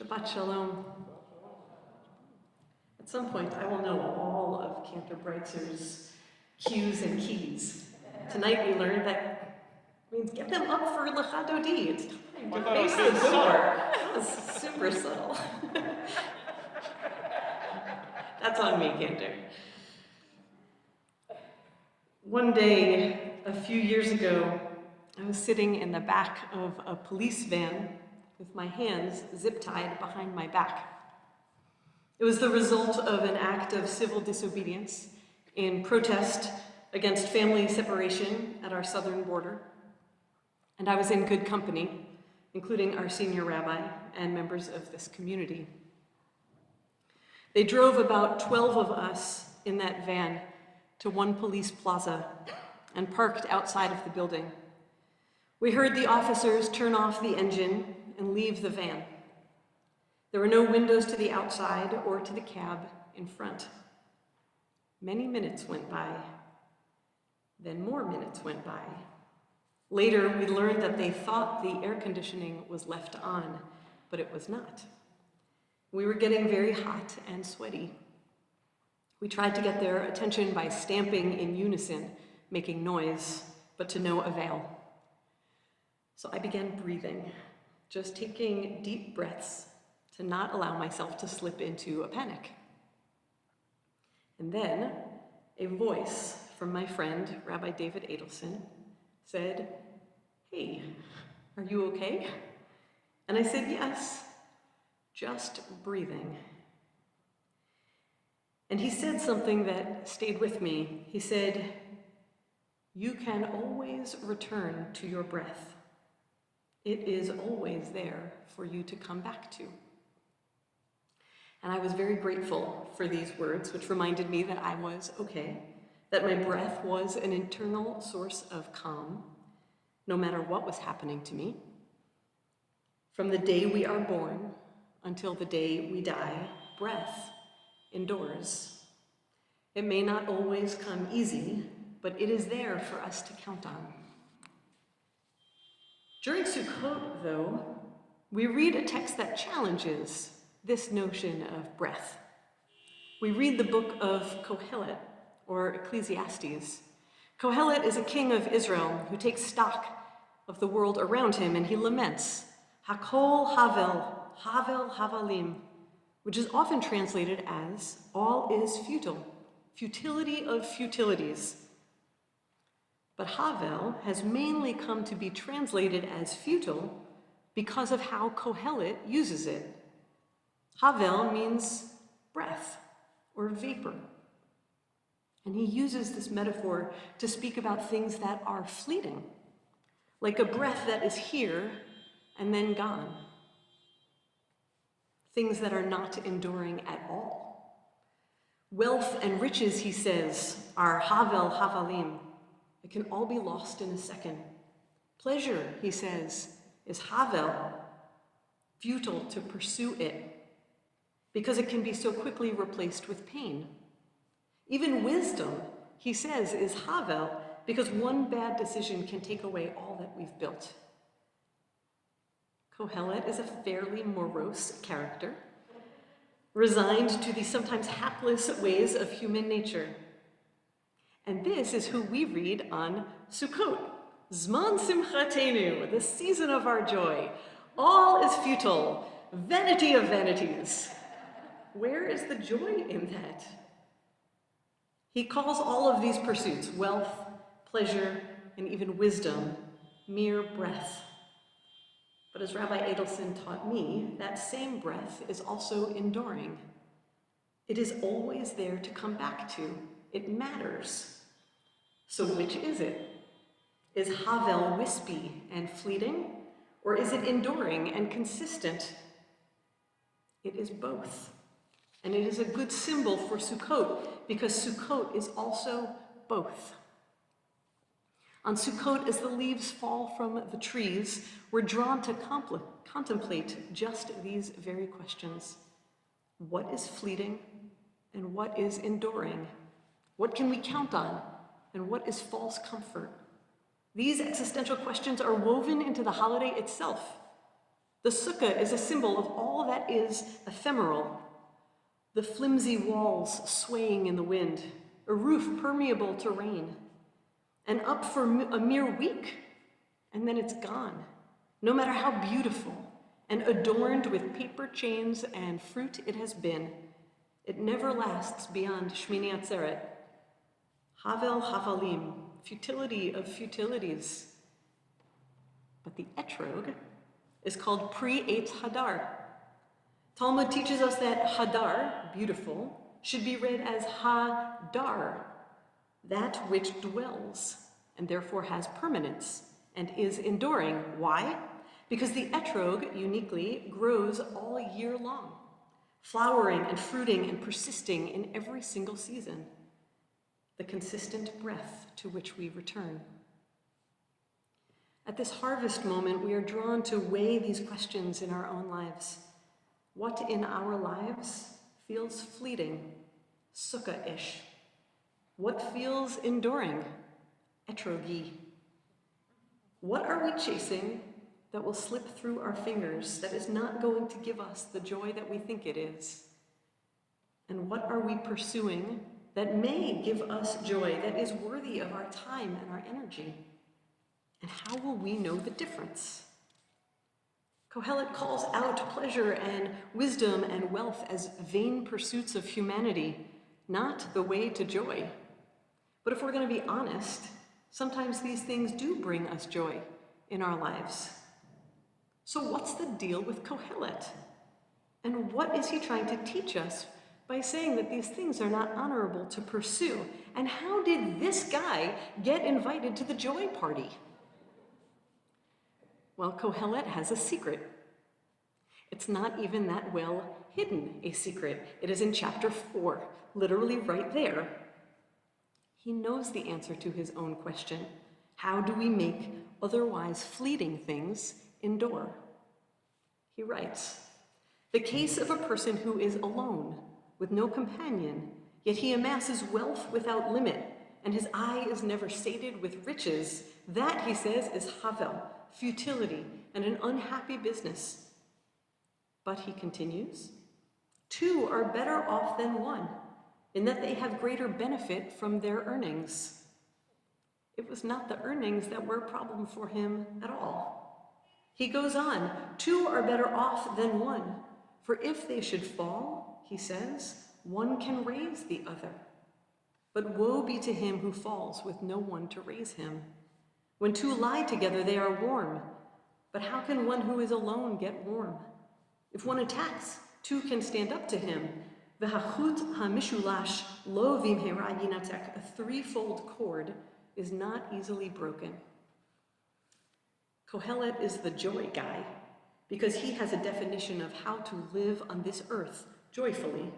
Shabbat Shalom. At some point, I will know all of Cantor Breitzer's cues and keys. Tonight we learned that means get them up for Lecha Dodi. It's time to face the door. It's super subtle. That's on me, Cantor. One day, a few years ago, I was sitting in the back of a police van with my hands zip-tied behind my back. It was the result of an act of civil disobedience in protest against family separation at our southern border. And I was in good company, including our senior rabbi and members of this community. They drove about 12 of us in that van to one police plaza and parked outside of the building. We heard the officers turn off the engine and leave the van. There were no windows to the outside or to the cab in front. Many minutes went by. Then more minutes went by. Later, we learned that they thought the air conditioning was left on, but it was not. We were getting very hot and sweaty. We tried to get their attention by stamping in unison, making noise, but to no avail. So I began breathing, just taking deep breaths to not allow myself to slip into a panic. And then a voice from my friend, Rabbi David Adelson, said, "Hey, are you okay?" And I said, "Yes, just breathing." And he said something that stayed with me. He said, "You can always return to your breath. It is always there for you to come back to." And I was very grateful for these words, which reminded me that I was okay, that my breath was an internal source of calm, no matter what was happening to me. From the day we are born until the day we die, breath endures. It may not always come easy, but it is there for us to count on. During Sukkot, though, we read a text that challenges this notion of breath. We read the book of Kohelet, or Ecclesiastes. Kohelet is a king of Israel who takes stock of the world around him, and he laments, Hakol Havel, Havel Havalim, which is often translated as, all is futile, futility of futilities. But Havel has mainly come to be translated as futile because of how Kohelet uses it. Havel means breath or vapor. And he uses this metaphor to speak about things that are fleeting, like a breath that is here and then gone. Things that are not enduring at all. Wealth and riches, he says, are Havel Havalim. It can all be lost in a second. Pleasure, he says, is Havel, futile to pursue it, because it can be so quickly replaced with pain. Even wisdom, he says, is Havel, because one bad decision can take away all that we've built. Kohelet is a fairly morose character, resigned to the sometimes hapless ways of human nature. And this is who we read on Sukkot, Zman Simchatenu, the season of our joy. All is futile, vanity of vanities. Where is the joy in that? He calls all of these pursuits, wealth, pleasure, and even wisdom, mere breath. But as Rabbi Adelson taught me, that same breath is also enduring. It is always there to come back to. It matters. So which is it? Is Havel wispy and fleeting, or is it enduring and consistent? It is both. And it is a good symbol for Sukkot, because Sukkot is also both. On Sukkot, as the leaves fall from the trees, we're drawn to contemplate just these very questions. What is fleeting and what is enduring? What can we count on and what is false comfort? These existential questions are woven into the holiday itself. The sukkah is a symbol of all that is ephemeral. The flimsy walls swaying in the wind, a roof permeable to rain, and up for a mere week, and then it's gone, no matter how beautiful and adorned with paper chains and fruit it has been. It never lasts beyond Shmini Atzeret. Havel havalim, futility of futilities. But the etrog is called pre-Eitz Hadar. Talmud teaches us that Hadar, beautiful, should be read as Hadar, that which dwells, and therefore has permanence, and is enduring. Why? Because the etrog, uniquely, grows all year long, flowering and fruiting and persisting in every single season, the consistent breath to which we return. At this harvest moment, we are drawn to weigh these questions in our own lives. What in our lives feels fleeting, sukkah-ish? What feels enduring, etrogi? What are we chasing that will slip through our fingers, that is not going to give us the joy that we think it is? And what are we pursuing that may give us joy, that is worthy of our time and our energy? And how will we know the difference? Kohelet calls out pleasure and wisdom and wealth as vain pursuits of humanity, not the way to joy. But if we're going to be honest, sometimes these things do bring us joy in our lives. So what's the deal with Kohelet? And what is he trying to teach us by saying that these things are not honorable to pursue? And how did this guy get invited to the joy party? Well, Kohelet has a secret. It's not even that well hidden a secret. It is in chapter 4, literally right there. He knows the answer to his own question. How do we make otherwise fleeting things endure? He writes, "The case of a person who is alone, with no companion, yet he amasses wealth without limit, and his eye is never sated with riches, that, he says, is havel, futility, and an unhappy business." But he continues, "Two are better off than one, in that they have greater benefit from their earnings." It was not the earnings that were a problem for him at all. He goes on, "Two are better off than one, for if they should fall," he says, "one can raise the other. But woe be to him who falls with no one to raise him. When two lie together, they are warm. But how can one who is alone get warm? If one attacks, two can stand up to him. V'hachut hamishulash lo vimhera yinatek. A threefold cord is not easily broken. Kohelet is the joy guy because he has a definition of how to live on this earth joyfully.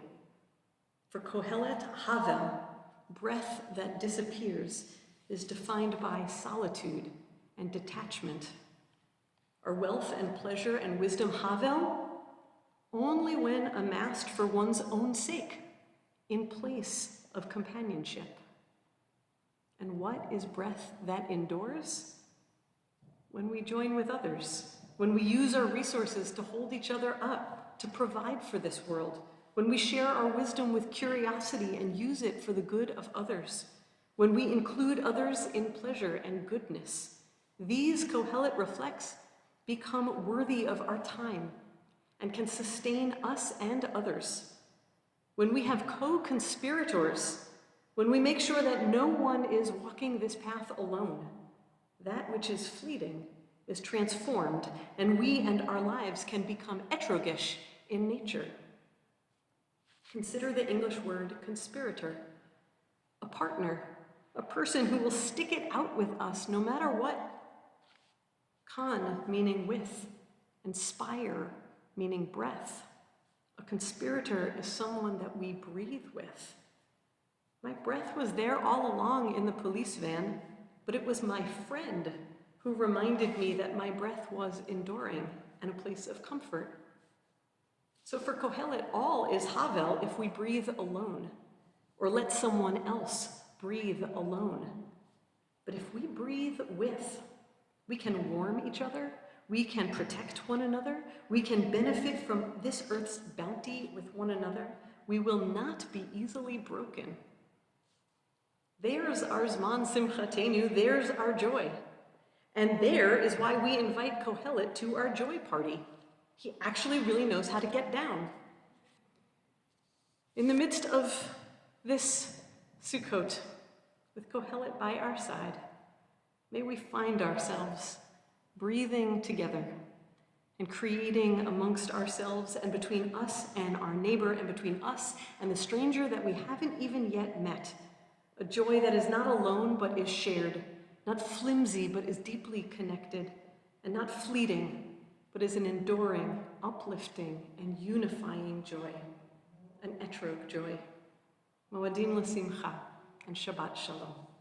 For Kohelet, havel, breath that disappears, is defined by solitude and detachment. Are wealth and pleasure and wisdom havel? Only when amassed for one's own sake, in place of companionship. And what is breath that endures? When we join with others, when we use our resources to hold each other up, to provide for this world, when we share our wisdom with curiosity and use it for the good of others, when we include others in pleasure and goodness. These, Kohelet reflects, become worthy of our time and can sustain us and others. When we have co-conspirators, when we make sure that no one is walking this path alone, that which is fleeting is transformed, and we and our lives can become etrogish in nature. Consider the English word conspirator, a partner, a person who will stick it out with us no matter what. Kan, meaning with, and spire, meaning breath. A conspirator is someone that we breathe with. My breath was there all along in the police van, but it was my friend who reminded me that my breath was enduring and a place of comfort. So for Kohelet, all is havel if we breathe alone, or let someone else breathe alone. But if we breathe with, we can warm each other, We can protect one another. We can benefit from this earth's bounty with one another. We will not be easily broken. There's our Zman Simchatenu, there's our joy. And there is why we invite Kohelet to our joy party. He actually really knows how to get down. In the midst of this Sukkot, with Kohelet by our side, may we find ourselves breathing together and creating amongst ourselves and between us and our neighbor and between us and the stranger that we haven't even yet met, a joy that is not alone but is shared, not flimsy but is deeply connected, and not fleeting but is an enduring, uplifting, and unifying joy, an etrog joy. Moadim l'simcha, and Shabbat Shalom.